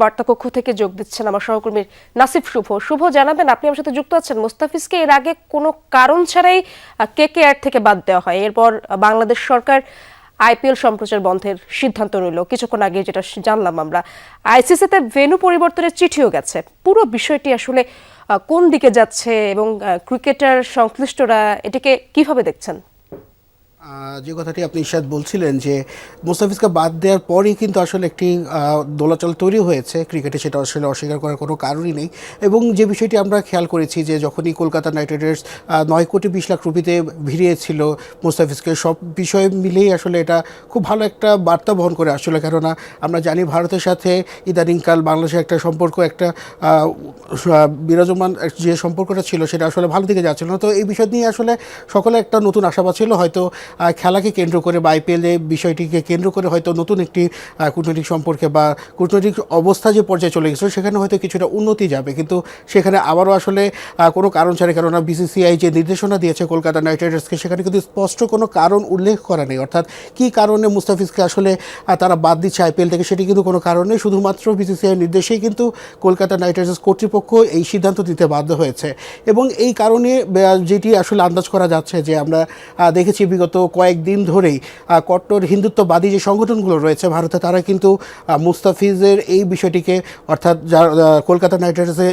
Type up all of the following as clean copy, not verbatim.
বার্তা কক্ষ থেকে যোগ দিচ্ছেন আমার সহকর্মী নাসিফ শুভ জানাবেন আপনি আমার সাথে যুক্ত আছেন। মোস্তাফিজকে এর আগে কোনো কারণ ছাড়াই কেকেআর থেকে বাদ দেওয়া হয়, এরপর বাংলাদেশ সরকার আইপিএল সম্প্রচার বন্ধের সিদ্ধান্ত নিল কিছুক্ষণ আগে, যেটা জানলাম আমরা। আইসিসিতে ভেন্যু পরিবর্তনের চিঠিও গেছে। পুরো বিষয়টি আসলে কোন দিকে যাচ্ছে এবং ক্রিকেটার সংশ্লিষ্টরা এটাকে কিভাবে দেখছেন? যে কথাটি আপনি ইরশাদ বলছিলেন যে মোস্তাফিজকে বাদ দেওয়ার পরই কিন্তু আসলে একটি দোলাচল তৈরি হয়েছে ক্রিকেটে, সেটা আসলে অস্বীকার করার কোনো কারণই নেই। এবং যে বিষয়টি আমরা খেয়াল করেছি যে যখনই কলকাতা নাইট রাইডার্স 9 কোটি 20 লাখ রুপিতে ভিড়িয়েছিল মোস্তাফিজকে, সব বিষয় মিলেই আসলে এটা খুব ভালো একটা বার্তা বহন করে আসলে। কেননা আমরা জানি ভারতের সাথে ইদানিংকাল বাংলাদেশের একটা সম্পর্ক, একটা বিরাজমান যে সম্পর্কটা ছিল সেটা আসলে ভালো দিকে যাচ্ছিল না। তো এই বিষয় নিয়ে আসলে সকলে একটা নতুন আশাবাদ ছিল, হয়তো খেলাকে কেন্দ্র করে বা আইপিএলে বিষয়টিকে কেন্দ্র করে হয়তো নতুন একটি কূটনৈতিক সম্পর্কে বা কূটনৈতিক অবস্থা যে পর্যায়ে চলে গেছিল সেখানে হয়তো কিছুটা উন্নতি যাবে, কিন্তু সেখানে আবারও আসলে কোনো কারণ ছাড়া, কেননা বিসিসিআই যে নির্দেশনা দিয়েছে কলকাতা নাইট রাইডার্সকে সেখানে কিন্তু স্পষ্ট কোনো কারণ উল্লেখ করা নেই। অর্থাৎ কী কারণে মুস্তাফিজকে আসলে তারা বাদ দিচ্ছে আইপিএল থেকে সেটি কিন্তু কোনো কারণ নেই, শুধুমাত্র বিসিসিআই নির্দেশেই কিন্তু কলকাতা নাইট রাইডার্স কর্তৃপক্ষ এই সিদ্ধান্ত নিতে বাধ্য হয়েছে। এবং এই কারণে যেটি আসলে আন্দাজ করা যাচ্ছে যে আমরা দেখেছি বিগত কয়েকদিন ধরেই কট্টর হিন্দুত্ববাদী যে সংগঠনগুলো রয়েছে ভারতে, তারা কিন্তু মুস্তাফিজের এই বিষয়টিকে, অর্থাৎ কলকাতা নাইট রাইডার্সে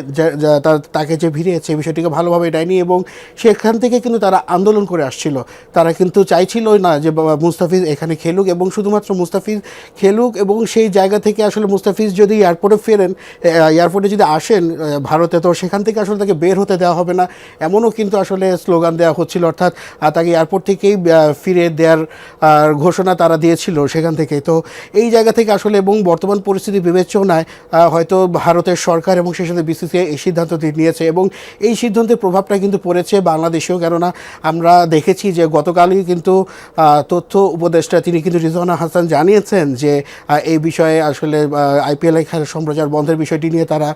তাকে যে ভিড়িয়েছে এই বিষয়টিকে ভালোভাবে নেয়নি এবং সেখান থেকে কিন্তু তারা আন্দোলন করে আসছিল। তারা কিন্তু চাইছিল না যে মুস্তাফিজ এখানে খেলুক এবং শুধুমাত্র মুস্তাফিজ খেলুক, এবং সেই জায়গা থেকে আসলে মুস্তাফিজ যদি এয়ারপোর্টে ফেরেন, এয়ারপোর্টে যদি আসেন ভারতে, তো সেখান থেকে আসলে তাকে বের হতে দেওয়া হবে না, এমনও কিন্তু আসলে স্লোগান দেওয়া হচ্ছিল। অর্থাৎ তাকে এয়ারপোর্ট থেকেই ফিরে দেওয়ার ঘোষণা তারা দিয়েছিল সেখান থেকে। তো এই জায়গা থেকে আসলে এবং বর্তমান পরিস্থিতি বিবেচনায় হয়তো ভারতের সরকার এবং সেই সাথে বিসিসিআই এই সিদ্ধান্ত নিয়েছে এবং এই সিদ্ধান্তের প্রভাবটা কিন্তু পড়েছে বাংলাদেশেও। কেননা আমরা দেখেছি যে গতকালই কিন্তু তথ্য উপদেষ্টা তিনি কিন্তু রিজওয়ানা হাসান জানিয়েছেন যে এই বিষয়ে আসলে আইপিএল খেলা সম্প্রচার বন্ধের বিষয়টি নিয়ে তারা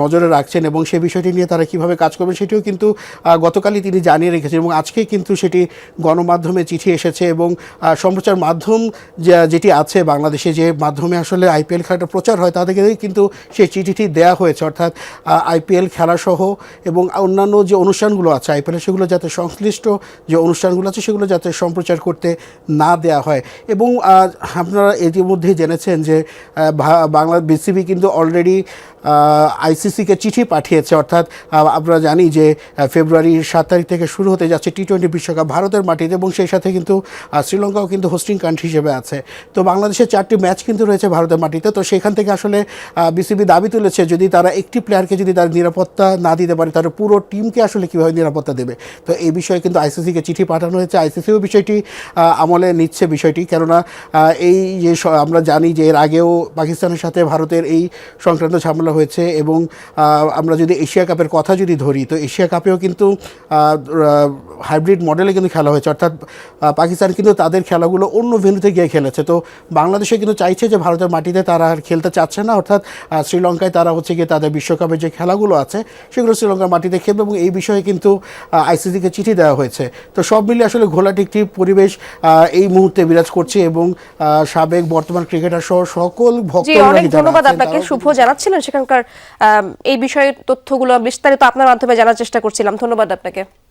নজরে রাখছেন এবং সেই বিষয়টি নিয়ে তারা কীভাবে কাজ করবেন সেটিও কিন্তু গতকালই তিনি জানিয়ে রেখেছেন। এবং আজকে কিন্তু সেটি গণমাধ্যমে চিঠি এসেছে এবং সম্প্রচার মাধ্যম যেটি আছে বাংলাদেশে, যে মাধ্যমে আসলে আইপিএল খেলাটা প্রচার হয়, তাদেরকেই কিন্তু সেই চিঠিটি দেওয়া হয়েছে। অর্থাৎ আইপিএল খেলাসহ এবং অন্যান্য যে অনুষ্ঠানগুলো আছে আইপিএল, সেগুলো যাতে সংশ্লিষ্ট যে অনুষ্ঠানগুলো আছে সেগুলো যাতে সম্প্রচার করতে না দেওয়া হয়। এবং আপনারা ইতিমধ্যেই জেনেছেন যে বাংলা বিসিবি কিন্তু অলরেডি আইসিসিকে চিঠি পাঠিয়েছে। অর্থাৎ আমরা জানি যে ফেব্রুয়ারির 7 তারিখ থেকে শুরু হতে যাচ্ছে টি-20 বিশ্বকাপ ভারতের মাটিতে, এবং সেই সাথে কিন্তু শ্রীলঙ্কাও কিন্তু হোস্টিং কান্ট্রি হিসেবে আছে। তো বাংলাদেশের 4টি ম্যাচ কিন্তু রয়েছে ভারতের মাটিতে। তো সেখান থেকে আসলে বিসিবি দাবি তুলেছে যদি তারা একটি প্লেয়ারকে যদি তার নিরাপত্তা না দিতে পারে তাহলে পুরো টিমকে আসলে কীভাবে নিরাপত্তা দেবে। তো এই বিষয়ে কিন্তু আইসিসিকে চিঠি পাঠানো হয়েছে, আইসিসিও বিষয়টি আমলে নিচ্ছে বিষয়টি। কেননা এই যে আমরা জানি যে এর আগেও পাকিস্তানের সাথে ভারতের এই সংক্রান্ত ঝামেলা হয়েছে। এবং আমরা যদি এশিয়া কাপের কথা যদি ধরি, তো এশিয়া কাপেও কিন্তু হাইব্রিড মডেলে কিন্তু খেলা হয়েছে। অর্থাৎ পাকিস্তান কিন্তু তাদের খেলাগুলো অন্য ভেন্যুতে গিয়ে খেলেছে। তো বাংলাদেশে কিন্তু চাইছে যে ভারতের মাটিতে তারা আর খেলতে চাচ্ছে না, অর্থাৎ শ্রীলঙ্কায় তারা হচ্ছে গিয়ে তাদের বিশ্বকাপের যে খেলাগুলো আছে সেগুলো শ্রীলঙ্কার মাটিতে খেলবে, এবং এই বিষয়ে কিন্তু আইসিসিকে চিঠি দেওয়া হয়েছে। তো সব মিলিয়ে আসলে ঘোলাটে একটি পরিবেশ এই মুহূর্তে বিরাজ করছে এবং সাবেক বর্তমান ক্রিকেটার সহ সকল ভক্তরা। অনেক ধন্যবাদ আপনাকে শুভ, জানাচ্ছিলেন সেখানকার এই বিষয়ের তথ্যগুলো বিস্তারিত আপনার মাধ্যমে জানার চেষ্টা করছিলাম। ধন্যবাদ আপনাকে।